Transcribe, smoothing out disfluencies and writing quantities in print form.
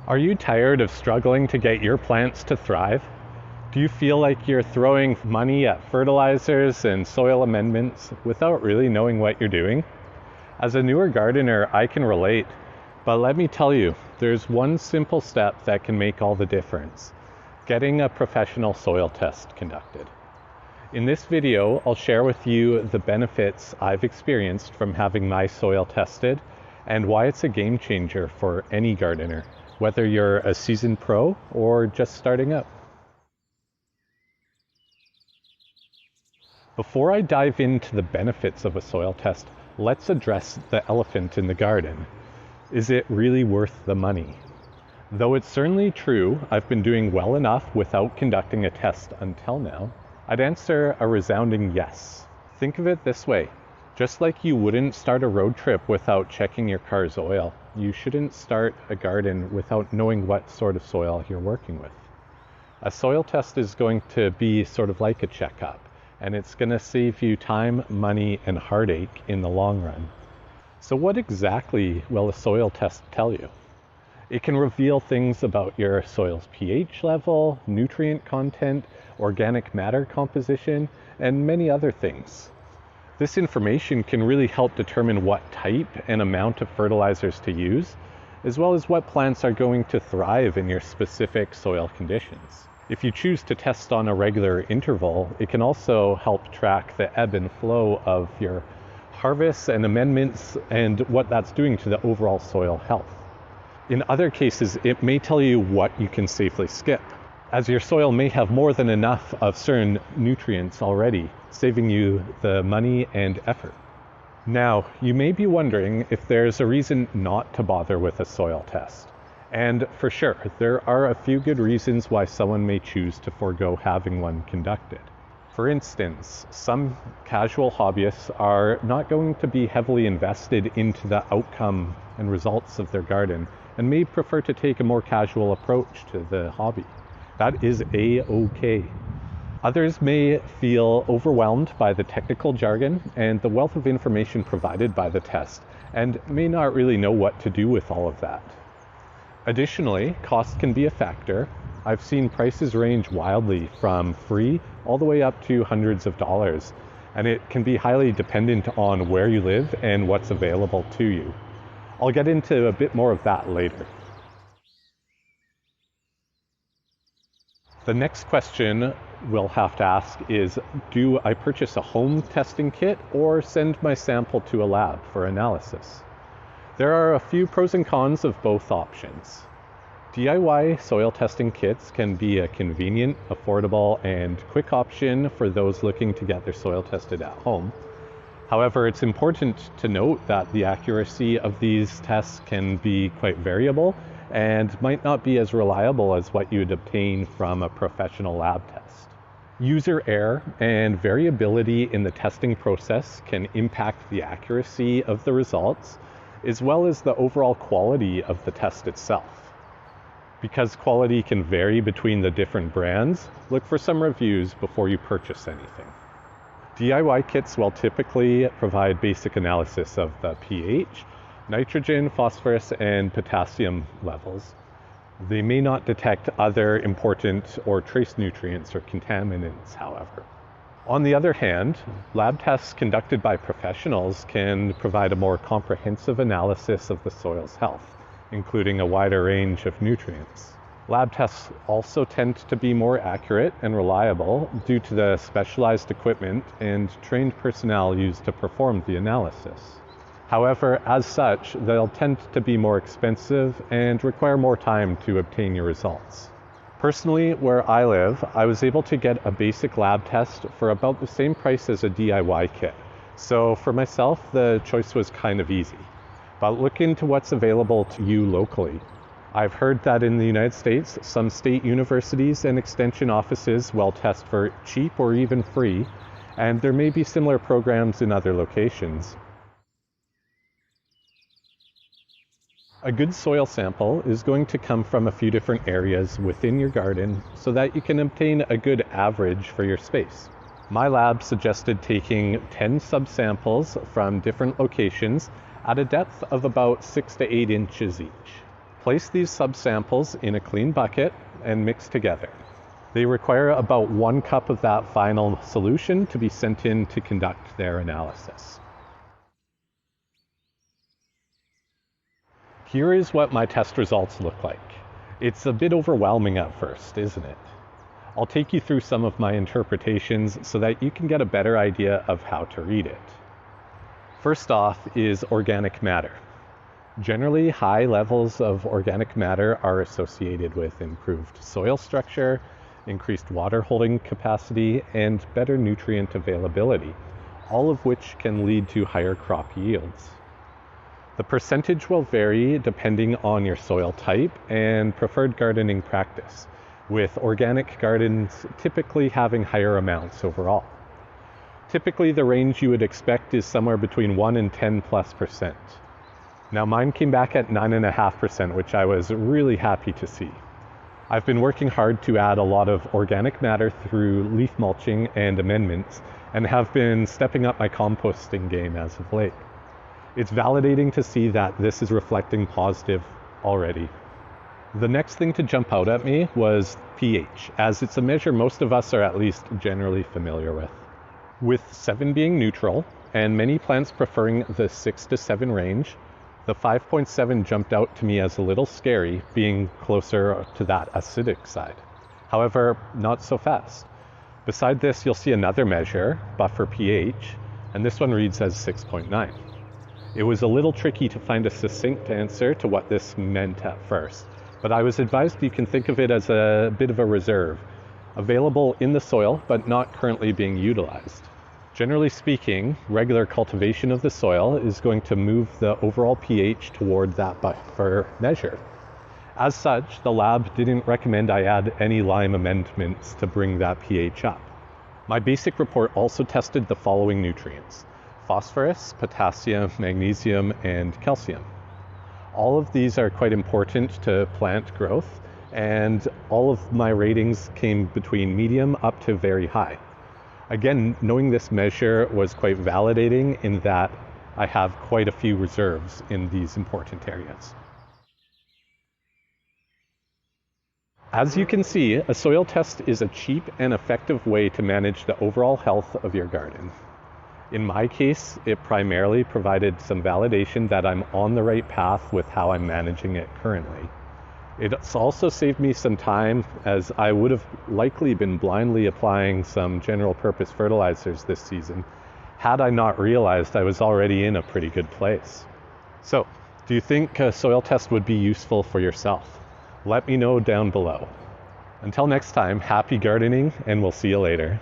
Are you tired of struggling to get your plants to thrive? Do you feel like you're throwing money at fertilizers and soil amendments without really knowing what you're doing? As a newer gardener, I can relate, but let me tell you, there's one simple step that can make all the difference: getting a professional soil test conducted. In this video, I'll share with you the benefits I've experienced from having my soil tested and why it's a game changer for any gardener, whether you're a seasoned pro or just starting out. Before I dive into the benefits of a soil test, let's address the elephant in the garden. Is it really worth the money? Though it's certainly true I've been doing well enough without conducting a test until now, I'd answer a resounding yes. Think of it this way. Just like you wouldn't start a road trip without checking your car's oil, you shouldn't start a garden without knowing what sort of soil you're working with. A soil test is going to be sort of like a checkup, and it's going to save you time, money, and heartache in the long run. So what exactly will a soil test tell you? It can reveal things about your soil's pH level, nutrient content, organic matter composition, and many other things. This information can really help determine what type and amount of fertilizers to use, as well as what plants are going to thrive in your specific soil conditions. If you choose to test on a regular interval, it can also help track the ebb and flow of your harvests and amendments and what that's doing to the overall soil health. In other cases, it may tell you what you can safely skip, as your soil may have more than enough of certain nutrients already, saving you the money and effort. Now, you may be wondering if there's a reason not to bother with a soil test. And for sure, there are a few good reasons why someone may choose to forego having one conducted. For instance, some casual hobbyists are not going to be heavily invested into the outcome and results of their garden and may prefer to take a more casual approach to the hobby. That is a-okay. Others may feel overwhelmed by the technical jargon and the wealth of information provided by the test and may not really know what to do with all of that. Additionally, cost can be a factor. I've seen prices range wildly from free all the way up to hundreds of dollars, and it can be highly dependent on where you live and what's available to you. I'll get into a bit more of that later. The next question we'll have to ask is, do I purchase a home testing kit or send my sample to a lab for analysis? There are a few pros and cons of both options. DIY soil testing kits can be a convenient, affordable, and quick option for those looking to get their soil tested at home. However, it's important to note that the accuracy of these tests can be quite variable and might not be as reliable as what you'd obtain from a professional lab test. User error and variability in the testing process can impact the accuracy of the results, as well as the overall quality of the test itself. Because quality can vary between the different brands, look for some reviews before you purchase anything. DIY kits will typically provide basic analysis of the pH, nitrogen, phosphorus, and potassium levels. They may not detect other important or trace nutrients or contaminants, however. On the other hand, lab tests conducted by professionals can provide a more comprehensive analysis of the soil's health, including a wider range of nutrients. Lab tests also tend to be more accurate and reliable due to the specialized equipment and trained personnel used to perform the analysis. However, as such, they'll tend to be more expensive and require more time to obtain your results. Personally, where I live, I was able to get a basic lab test for about the same price as a DIY kit. So for myself, the choice was kind of easy. But look into what's available to you locally. I've heard that in the United States, some state universities and extension offices will test for cheap or even free, and there may be similar programs in other locations. A good soil sample is going to come from a few different areas within your garden so that you can obtain a good average for your space. My lab suggested taking 10 subsamples from different locations at a depth of about 6 to 8 inches each. Place these subsamples in a clean bucket and mix together. They require about 1 cup of that final solution to be sent in to conduct their analysis. Here is what my test results look like. It's a bit overwhelming at first, isn't it? I'll take you through some of my interpretations so that you can get a better idea of how to read it. First off is organic matter. Generally, high levels of organic matter are associated with improved soil structure, increased water holding capacity, and better nutrient availability, all of which can lead to higher crop yields. The percentage will vary depending on your soil type and preferred gardening practice, with organic gardens typically having higher amounts overall. Typically, the range you would expect is somewhere between 1 and 10+%. Now mine came back at 9.5%, which I was really happy to see. I've been working hard to add a lot of organic matter through leaf mulching and amendments, and have been stepping up my composting game as of late. It's validating to see that this is reflecting positive already. The next thing to jump out at me was pH, as it's a measure most of us are at least generally familiar with. With 7 being neutral, and many plants preferring the 6 to 7 range, the 5.7 jumped out to me as a little scary, being closer to that acidic side. However, not so fast. Beside this, you'll see another measure, buffer pH, and this one reads as 6.9. It was a little tricky to find a succinct answer to what this meant at first, but I was advised you can think of it as a bit of a reserve, available in the soil but not currently being utilized. Generally speaking, regular cultivation of the soil is going to move the overall pH toward that buffer measure. As such, the lab didn't recommend I add any lime amendments to bring that pH up. My basic report also tested the following nutrients: phosphorus, potassium, magnesium, and calcium. All of these are quite important to plant growth, and all of my ratings came between medium up to very high. Again, knowing this measure was quite validating in that I have quite a few reserves in these important areas. As you can see, a soil test is a cheap and effective way to manage the overall health of your garden. In my case, it primarily provided some validation that I'm on the right path with how I'm managing it currently. It's also saved me some time, as I would have likely been blindly applying some general purpose fertilizers this season had I not realized I was already in a pretty good place. So, do you think a soil test would be useful for yourself? Let me know down below. Until next time, happy gardening, and we'll see you later.